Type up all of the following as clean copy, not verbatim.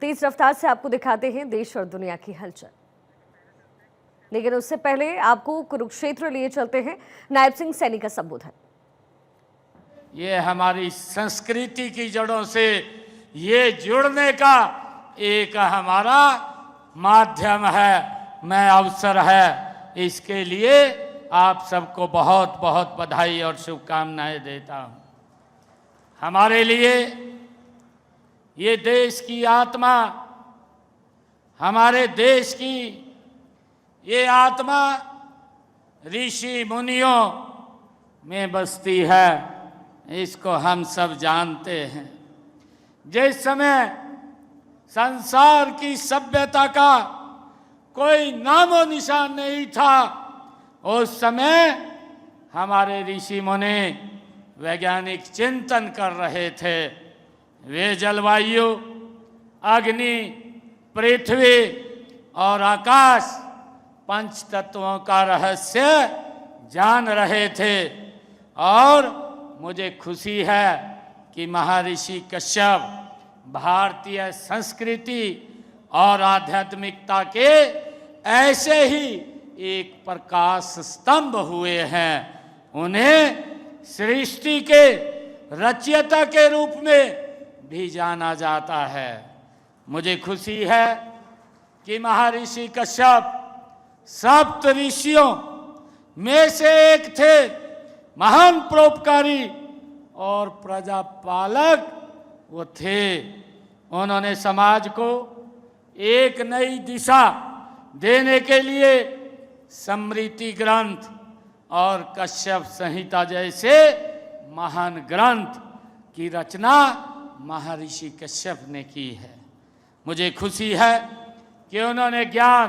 तेज रफ्तार से आपको दिखाते हैं देश और दुनिया की हलचल। लेकिन उससे पहले आपको कुरुक्षेत्र लिए चलते हैं। नायब सिंह सैनी का संबोधन। ये हमारी संस्कृति की जड़ों से ये जुड़ने का एक हमारा माध्यम है, मैं अवसर है। इसके लिए आप सबको बहुत बहुत बधाई और शुभकामनाएं देता हूं। हमारे लिए ये देश की आत्मा, हमारे देश की ये आत्मा ऋषि मुनियों में बसती है, इसको हम सब जानते हैं। जिस समय संसार की सभ्यता का कोई नामो निशान नहीं था, उस समय हमारे ऋषि मुनि वैज्ञानिक चिंतन कर रहे थे। वे जलवायु, अग्नि, पृथ्वी और आकाश पंच तत्वों का रहस्य जान रहे थे। और मुझे खुशी है कि महर्षि कश्यप भारतीय संस्कृति और आध्यात्मिकता के ऐसे ही एक प्रकाश स्तंभ हुए हैं। उन्हें सृष्टि के रचयिता के रूप में भी जाना जाता है। मुझे खुशी है कि महर्षि कश्यप सप्त ऋषियों में से एक थे, महान परोपकारी और प्रजापालक वो थे। उन्होंने समाज को एक नई दिशा देने के लिए स्मृति ग्रंथ और कश्यप संहिता जैसे महान ग्रंथ की रचना महर्षि कश्यप ने की है। मुझे खुशी है कि उन्होंने ज्ञान,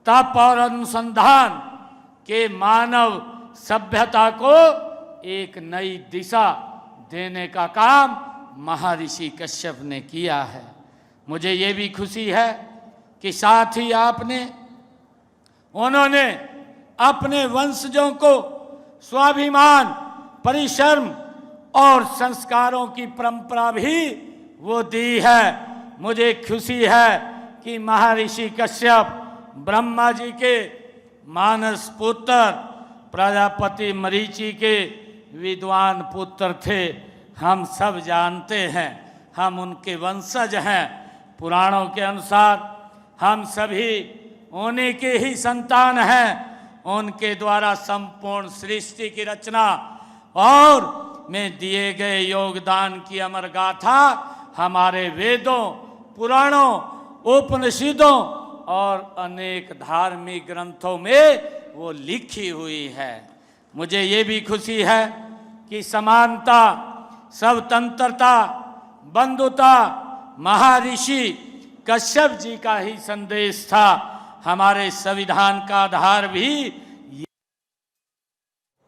तप और अनुसंधान के मानव सभ्यता को एक नई दिशा देने का काम महर्षि कश्यप ने किया है। मुझे ये भी खुशी है कि साथ ही उन्होंने अपने वंशजों को स्वाभिमान, परिश्रम और संस्कारों की परंपरा भी वो दी है। मुझे खुशी है कि महर्षि कश्यप ब्रह्मा जी के मानस पुत्र, प्रजापति मरीचि के विद्वान पुत्र थे। हम सब जानते हैं, हम उनके वंशज हैं। पुराणों के अनुसार हम सभी उन्हीं के ही संतान हैं। उनके द्वारा संपूर्ण सृष्टि की रचना और में दिए गए योगदान की अमर गाथा हमारे वेदों, पुराणों, उपनिषदों और अनेक धार्मिक ग्रंथों में वो लिखी हुई है। मुझे ये भी खुशी है कि समानता, स्वतंत्रता, बंधुता महर्षि कश्यप जी का ही संदेश था। हमारे संविधान का आधार भी